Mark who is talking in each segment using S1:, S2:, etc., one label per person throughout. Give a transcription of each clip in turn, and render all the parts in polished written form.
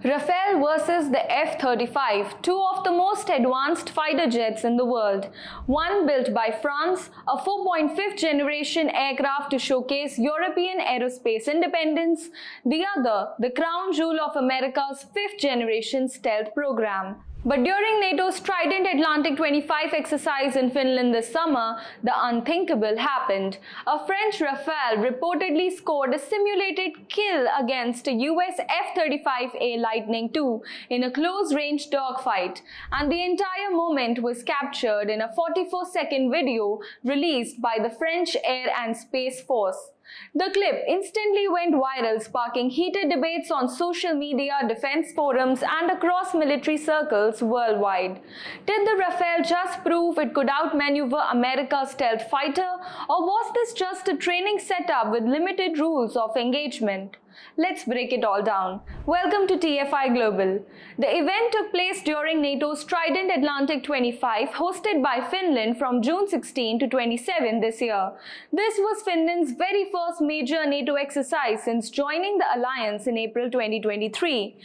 S1: Rafale versus the F-35, two of the most advanced fighter jets in the world. One built by France, a 4.5th generation aircraft to showcase European aerospace independence. The other, the crown jewel of America's 5th generation stealth program. But during NATO's Trident Atlantic 25 exercise in Finland this summer, the unthinkable happened. A French Rafale reportedly scored a simulated kill against a US F-35A Lightning II in a close-range dogfight, and the entire moment was captured in a 44-second video released by the French Air and Space Force. The clip instantly went viral, sparking heated debates on social media, defense forums, and across military circles worldwide. Did the Rafale just prove it could outmaneuver America's stealth fighter, or was this just a training setup with limited rules of engagement? Let's break it all down. Welcome to TFI Global. The event took place during NATO's Trident Atlantic 25, hosted by Finland from June 16 to 27 this year. This was Finland's very first major NATO exercise since joining the alliance in April 2023.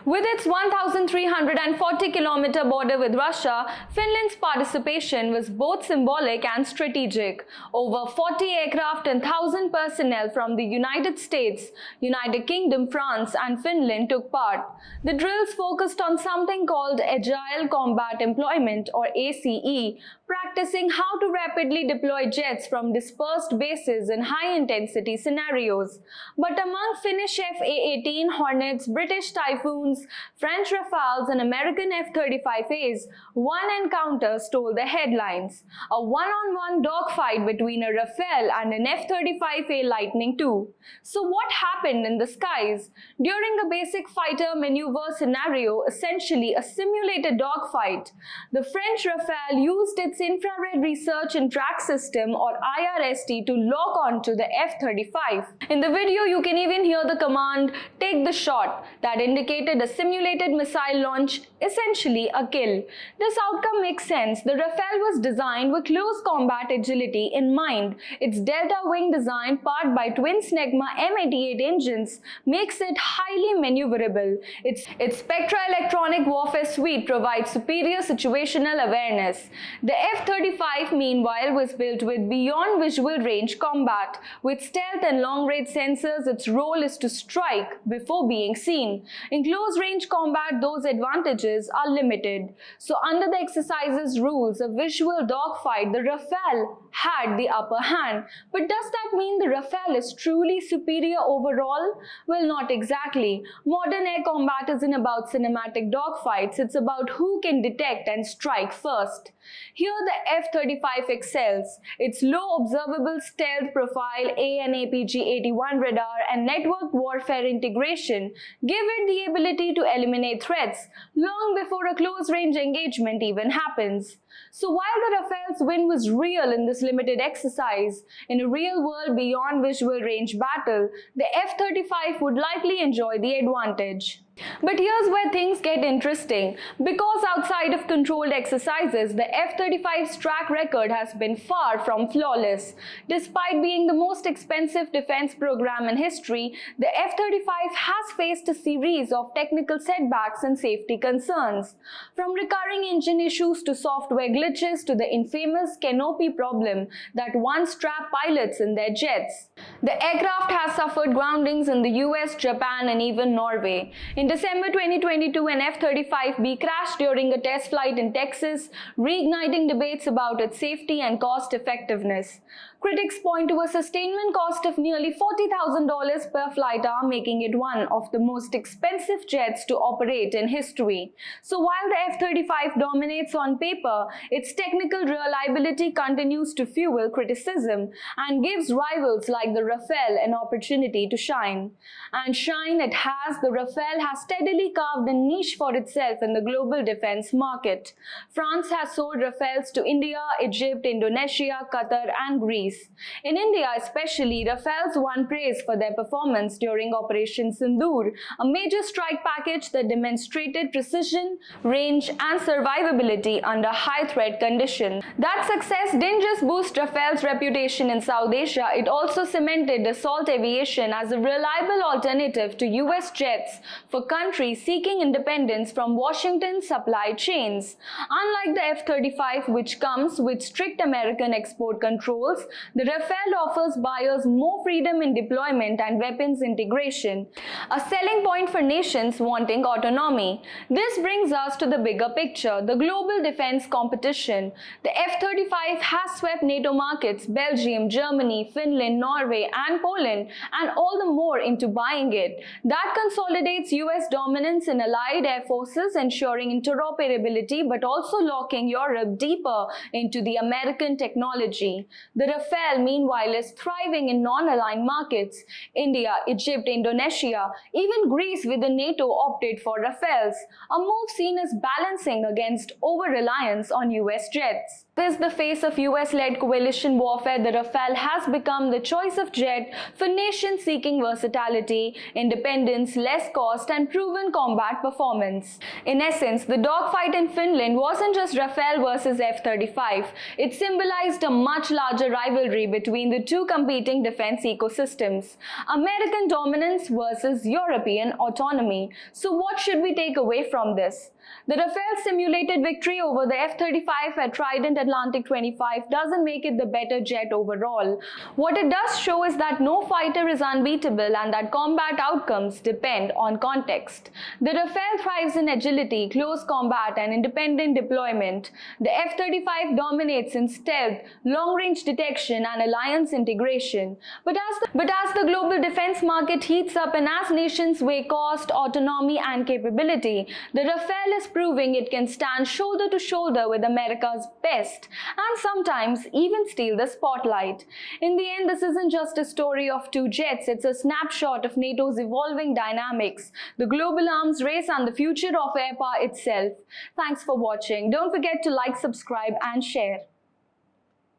S1: With its 1,340-kilometer border with Russia, Finland's participation was both symbolic and strategic. Over 40 aircraft and 1,000 personnel from the United States, United Kingdom, France, and Finland took part. The drills focused on something called Agile Combat Employment, or ACE, practicing how to rapidly deploy jets from dispersed bases in high-intensity scenarios. But among Finnish F-A-18 Hornets, British Typhoons, French Rafales, and American F-35As, one encounter stole the headlines: a one-on-one dogfight between a Rafale and an F-35A Lightning II. So what happened in the skies? During a basic fighter maneuver scenario, essentially a simulated dogfight, the French Rafale used its infrared research and track system, or IRST, to lock onto the F-35. In the video, you can even hear the command, "Take the shot," that indicated a simulated missile launch, essentially a kill. This outcome makes sense. The Rafale was designed with close combat agility in mind. Its delta wing design, powered by twin Snecma M88 engines, makes it highly maneuverable. Its Spectra electronic warfare suite provides superior situational awareness. The F-35, meanwhile, was built with beyond visual range combat. With stealth and long-range sensors, its role is to strike before being seen. In close-range combat, those advantages are limited. So under the exercise's rules, a visual dogfight, the Rafale had the upper hand. But does that mean the Rafale is truly superior overall? Well, not exactly. Modern air combat isn't about cinematic dogfights, it's about who can detect and strike first. Here the F-35 excels. Its low observable stealth profile, A and APG-81 radar, and network warfare integration give it the ability to eliminate threats long before a close-range engagement even happens. So while the Rafale's win was real in this limited exercise, in a real-world beyond visual range battle, the F-35 would likely enjoy the advantage. But here's where things get interesting. Because outside of controlled exercises, the F-35's track record has been far from flawless. Despite being the most expensive defense program in history, the F-35 has faced a series of technical setbacks and safety concerns. From recurring engine issues to software glitches to the infamous canopy problem that once trapped pilots in their jets. The aircraft has suffered groundings in the US, Japan, and even Norway. In December 2022, an F-35B crashed during a test flight in Texas, reigniting debates about its safety and cost effectiveness. Critics point to a sustainment cost of nearly $40,000 per flight hour, making it one of the most expensive jets to operate in history. So while the F-35 dominates on paper, its technical reliability continues to fuel criticism and gives rivals like the Rafale an opportunity to shine. And shine it has. The Rafale has steadily carved a niche for itself in the global defense market. France has sold Rafales to India, Egypt, Indonesia, Qatar, and Greece. countries. In India especially, Rafales won praise for their performance during Operation Sindoor, a major strike package that demonstrated precision, range and survivability under high threat conditions. That success didn't just boost Rafale's reputation in South Asia, it also cemented assault aviation as a reliable alternative to US jets for countries seeking independence from Washington's supply chains. Unlike the F-35, which comes with strict American export controls, the Rafale offers buyers more freedom in deployment and weapons integration, a selling point for nations wanting autonomy. This brings us to the bigger picture, the global defense competition. The F-35 has swept NATO markets, Belgium, Germany, Finland, Norway and Poland, and all the more into buying it. That consolidates US dominance in allied air forces, ensuring interoperability but also locking Europe deeper into the American technology. The Rafale, meanwhile, is thriving in non-aligned markets. India, Egypt, Indonesia, even Greece within NATO opted for Rafales, a move seen as balancing against over-reliance on US jets. In the face of US-led coalition warfare, the Rafale has become the choice of jet for nations seeking versatility, independence, less cost and proven combat performance. In essence, the dogfight in Finland wasn't just Rafale versus F-35. It symbolized a much larger rivalry between the two competing defense ecosystems. American dominance versus European autonomy. So what should we take away from this? The Rafale simulated victory over the F-35 at Trident Atlantic 25 doesn't make it the better jet overall. What it does show is that no fighter is unbeatable and that combat outcomes depend on context. The Rafale thrives in agility, close combat and independent deployment. The F-35 dominates in stealth, long-range detection and alliance integration. But as the global defense market heats up and as nations weigh cost, autonomy and capability, the Rafale is proving it can stand shoulder to shoulder with America's best and sometimes even steal the spotlight. In the end, this isn't just a story of two jets, it's a snapshot of NATO's evolving dynamics, the global arms race and the future of air power itself. Thanks for watching. Don't forget to like, subscribe and share.